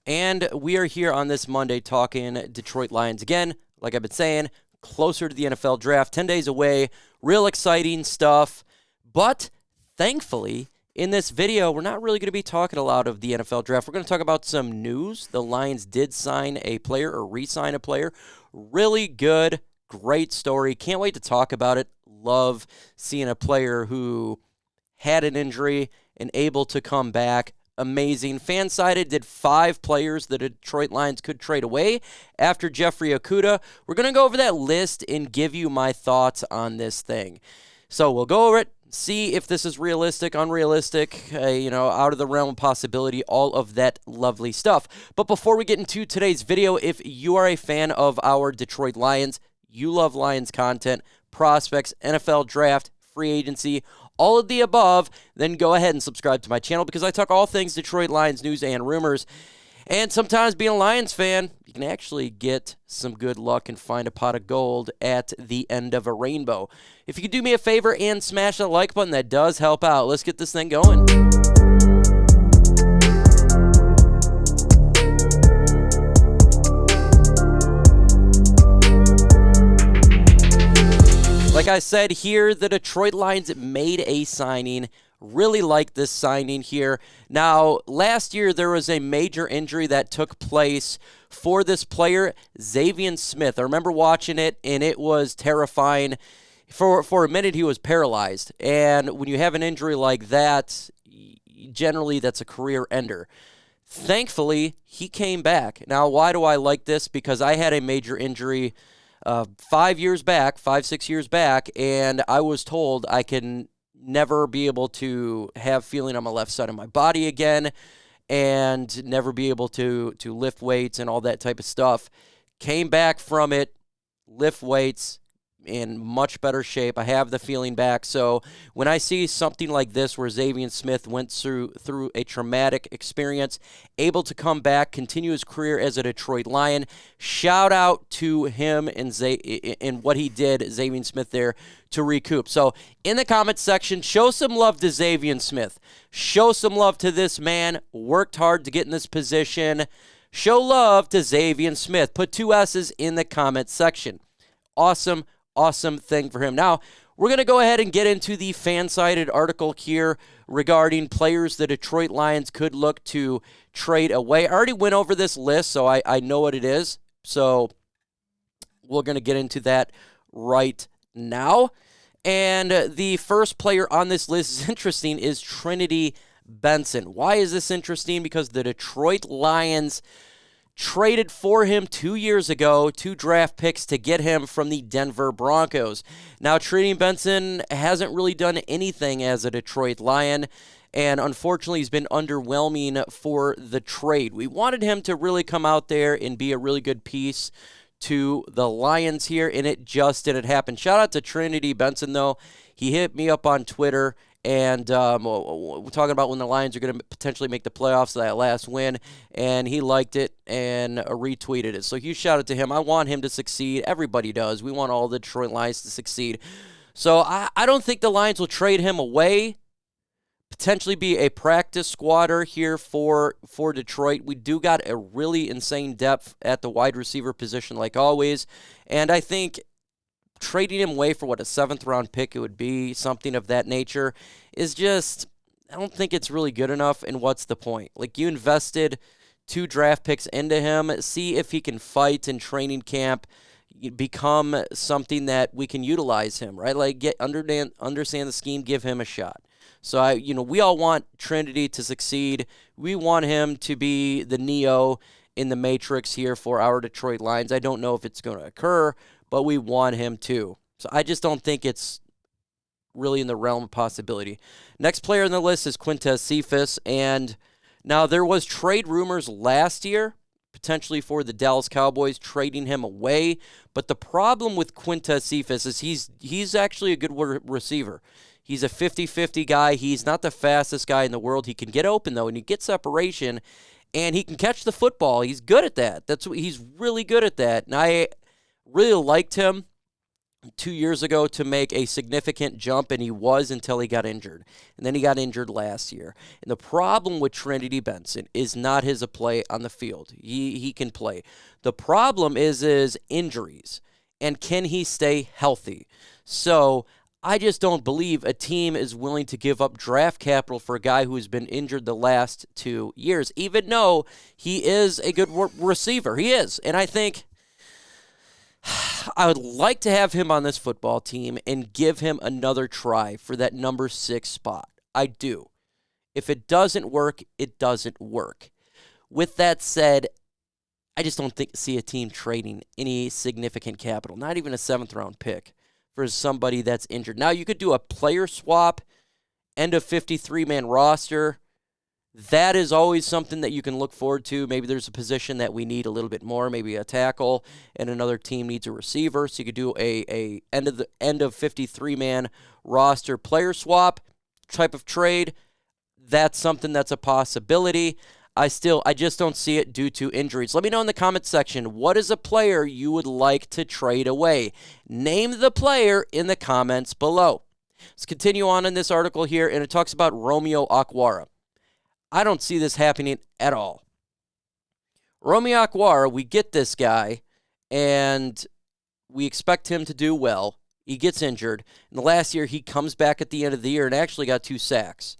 And we are here on this Monday talking Detroit Lions again. Like I've been saying, closer to the NFL draft, 10 days away, real exciting stuff. But thankfully, in this video, we're not really going to be talking a lot of the NFL draft. We're going to talk about some news. The Lions did sign a player or re-sign a player. Really good, great story. Can't wait to talk about it. Love seeing a player who had an injury and able to come back. Amazing. Fansided did 5 players the Detroit Lions could trade away after Jeffrey Okudah. We're going to go over that list and give you my thoughts on this thing. So we'll go over it, see if this is realistic, unrealistic, out of the realm of possibility, all of that lovely stuff. But before we get into today's video, if you are a fan of our Detroit Lions, you love Lions content, prospects, NFL draft, free agency, all of the above, then go ahead and subscribe to my channel because I talk all things Detroit Lions news and rumors. And sometimes being a Lions fan, you can actually get some good luck and find a pot of gold at the end of a rainbow. If you could do me a favor and smash that like button, that does help out. Let's get this thing going. Like I said here, the Detroit Lions made a signing. Really like this signing here. Now, last year there was a major injury that took place for this player, Saivion Smith. I remember watching it, and it was terrifying. For a minute, he was paralyzed. And when you have an injury like that, generally that's a career ender. Thankfully, he came back. Now, why do I like this? Because I had a major injury 5 years back, 6 years back, and I was told I can never be able to have feeling on my left side of my body again and never be able to lift weights and all that type of stuff. Came back from it, lift weights, in much better shape. I have the feeling back. So when I see something like this where Saivion Smith went through a traumatic experience, able to come back, continue his career as a Detroit Lion, shout out to him and what he did, Saivion Smith, there to recoup. So in the comments section, show some love to Saivion Smith. Show some love to this man. Worked hard to get in this position. Show love to Saivion Smith. Put 2 S's in the comments section. Awesome thing for him. Now, we're going to go ahead and get into the fan-sided article here regarding players the Detroit Lions could look to trade away. I already went over this list, so I know what it is. So we're going to get into that right now. And the first player on this list is interesting is Trinity Benson. Why is this interesting? Because the Detroit Lions traded for him 2 years ago, 2 draft picks to get him from the Denver Broncos. Now, Trinity Benson hasn't really done anything as a Detroit Lion, and unfortunately, he's been underwhelming for the trade. We wanted him to really come out there and be a really good piece to the Lions here, and it just didn't happen. Shout out to Trinity Benson, though. He hit me up on Twitter, and we're talking about when the Lions are going to potentially make the playoffs, that last win, and he liked it and retweeted it. So huge shout out to him. I want him to succeed. Everybody does. We want all the Detroit Lions to succeed. So I don't think the Lions will trade him away, potentially be a practice squatter here for Detroit. We do got a really insane depth at the wide receiver position like always, and I think trading him away for a 7th-round pick it would be, something of that nature, is just, I don't think it's really good enough, and what's the point? Like, you invested 2 draft picks into him, see if he can fight in training camp, become something that we can utilize him, right? Like, understand the scheme, give him a shot. So, we all want Trinity to succeed. We want him to be the Neo in the Matrix here for our Detroit Lions. I don't know if it's going to occur, but we want him to. So I just don't think it's really in the realm of possibility. Next player on the list is Quintez Cephus, and now there was trade rumors last year, potentially for the Dallas Cowboys trading him away, but the problem with Quintez Cephus is he's actually a good receiver. He's a 50-50 guy. He's not the fastest guy in the world. He can get open, though, and he gets separation, and he can catch the football. He's good at that. He's really good at that, and I really liked him 2 years ago to make a significant jump, and he was until he got injured. And then he got injured last year. And the problem with Trinity Benson is not his play on the field. He can play. The problem is injuries, and can he stay healthy? So I just don't believe a team is willing to give up draft capital for a guy who has been injured the last 2 years, even though he is a good receiver. He is. And I think I would like to have him on this football team and give him another try for that number 6 spot. I do. If it doesn't work, it doesn't work. With that said, I just don't see a team trading any significant capital, not even a 7th-round pick, for somebody that's injured. Now, you could do a player swap, end of 53-man roster. That is always something that you can look forward to. Maybe there's a position that we need a little bit more, maybe a tackle, and another team needs a receiver. So you could do a end of 53-man roster player swap type of trade. That's something that's a possibility. I just don't see it due to injuries. Let me know in the comments section, what is a player you would like to trade away? Name the player in the comments below. Let's continue on in this article here, and it talks about Romeo Okwara. I don't see this happening at all. Romeo Okwara, we get this guy, and we expect him to do well. He gets injured. In the last year, he comes back at the end of the year and actually got 2 sacks.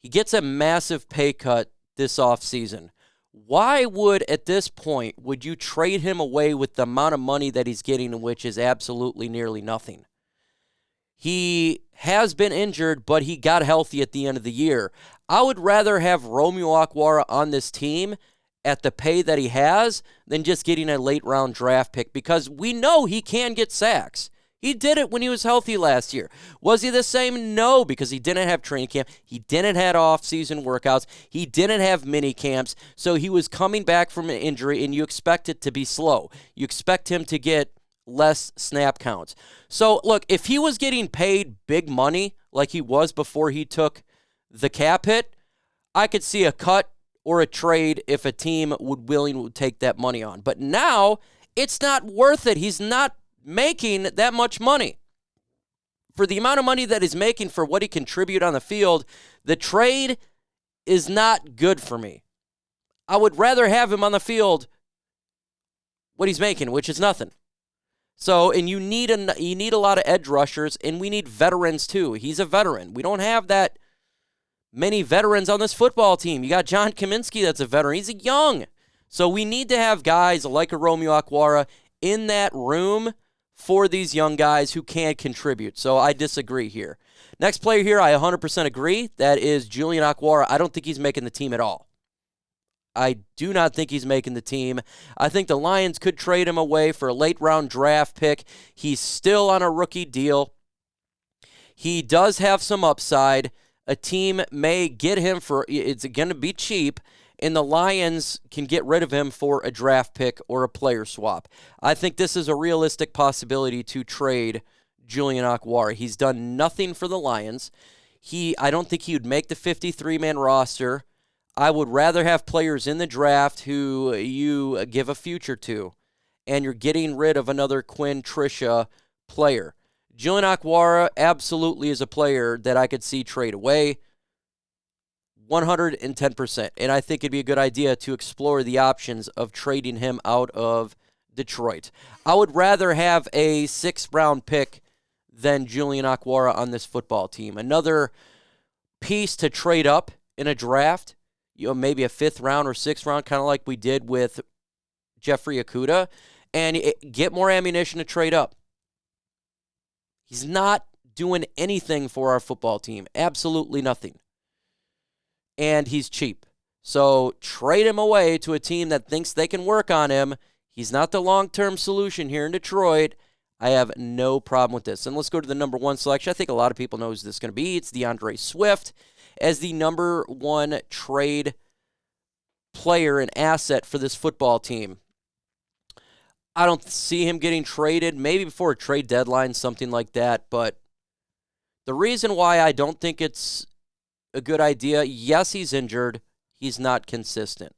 He gets a massive pay cut this offseason. Why at this point, would you trade him away with the amount of money that he's getting, which is absolutely nearly nothing? He has been injured, but he got healthy at the end of the year. I would rather have Romeo Okwara on this team at the pay that he has than just getting a late-round draft pick, because we know he can get sacks. He did it when he was healthy last year. Was he the same? No, because he didn't have training camp. He didn't have off-season workouts. He didn't have mini camps. So he was coming back from an injury, and you expect it to be slow. You expect him to get less snap counts. So, look, if he was getting paid big money like he was before he took the cap hit, I could see a cut or a trade if a team would take that money on. But now, it's not worth it. He's not making that much money. For the amount of money that he's making for what he contributed on the field, the trade is not good for me. I would rather have him on the field what he's making, which is nothing. So, and you need a lot of edge rushers, and we need veterans too. He's a veteran. We don't have that many veterans on this football team. You got John Kaminsky that's a veteran. He's young. So we need to have guys like a Romeo Okwara in that room for these young guys who can contribute. So I disagree here. Next player here, I 100% agree. That is Julian Okwara. I don't think he's making the team at all. I do not think he's making the team. I think the Lions could trade him away for a late-round draft pick. He's still on a rookie deal. He does have some upside. A team may get him for, it's going to be cheap, and the Lions can get rid of him for a draft pick or a player swap. I think this is a realistic possibility to trade Julian Okwara. He's done nothing for the Lions. I don't think he would make the 53-man roster. I would rather have players in the draft who you give a future to, and you're getting rid of another Quintez player. Julian Okwara absolutely is a player that I could see trade away 110%, and I think it'd be a good idea to explore the options of trading him out of Detroit. I would rather have a 6th-round pick than Julian Okwara on this football team. Another piece to trade up in a draft, maybe a 5th round or 6th round, kind of like we did with Jeffrey Okudah, and get more ammunition to trade up. He's not doing anything for our football team. Absolutely nothing. And he's cheap. So trade him away to a team that thinks they can work on him. He's not the long-term solution here in Detroit. I have no problem with this. And let's go to the number 1 selection. I think a lot of people know who this is going to be. It's DAndre Swift as the number 1 trade player and asset for this football team. I don't see him getting traded, maybe before a trade deadline, something like that. But the reason why I don't think it's a good idea, yes, he's injured. He's not consistent.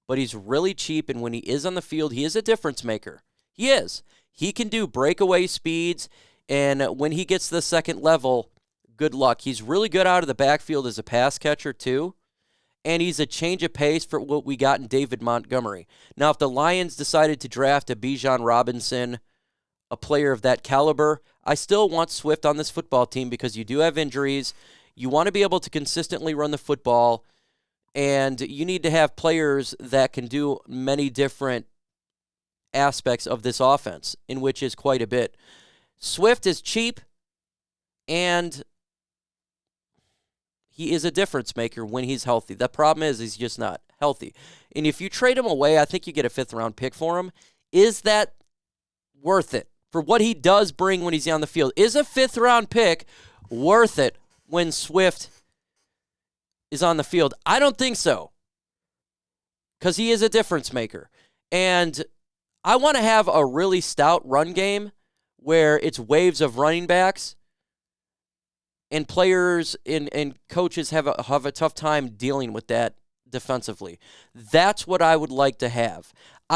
But he's really cheap, and when he is on the field, he is a difference maker. He is. He can do breakaway speeds, and when he gets to the second level, good luck. He's really good out of the backfield as a pass catcher, too. And he's a change of pace for what we got in David Montgomery. Now, if the Lions decided to draft a Bijan Robinson, a player of that caliber, I still want Swift on this football team because you do have injuries. You want to be able to consistently run the football, and you need to have players that can do many different aspects of this offense, in which is quite a bit. Swift is cheap, and he is a difference maker when he's healthy. The problem is he's just not healthy. And if you trade him away, I think you get a 5th-round pick for him. Is that worth it for what he does bring when he's on the field? Is a 5th-round pick worth it when Swift is on the field? I don't think so, because he is a difference maker. And I want to have a really stout run game where it's waves of running backs, and players and coaches have a tough time dealing with that defensively. That's what I would like to have.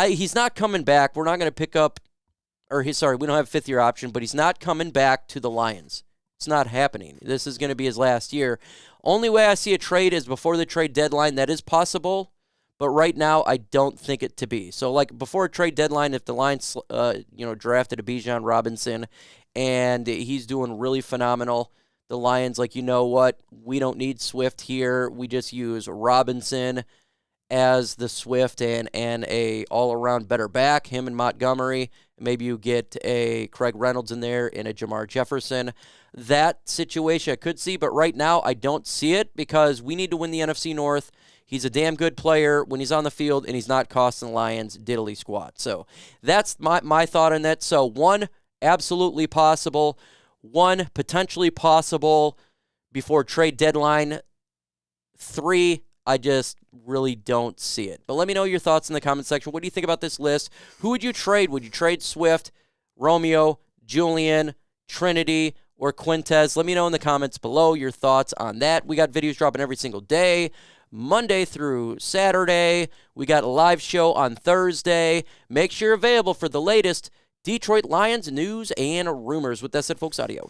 He's not coming back. We're not going to pick up, we don't have a 5th-year option, but he's not coming back to the Lions. It's not happening. This is going to be his last year. Only way I see a trade is before the trade deadline. That is possible, but right now I don't think it to be. So, like, before a trade deadline, if the Lions, drafted a Bijan Robinson and he's doing really phenomenal, the Lions, like, you know what? We don't need Swift here. We just use Robinson as the Swift and a all-around better back, him and Montgomery. Maybe you get a Craig Reynolds in there and a Jamar Jefferson. That situation I could see, but right now I don't see it because we need to win the NFC North. He's a damn good player when he's on the field, and he's not costing the Lions diddly squat. So that's my thought on that. So 1, absolutely possible. 1, potentially possible before trade deadline. 3, I just really don't see it. But let me know your thoughts in the comment section. What do you think about this list? Who would you trade? Would you trade Swift, Romeo, Julian, Trinity, or Quintez? Let me know in the comments below your thoughts on that. We got videos dropping every single day, Monday through Saturday. We got a live show on Thursday. Make sure you're available for the latest Detroit Lions news and rumors. With that said, folks, adios.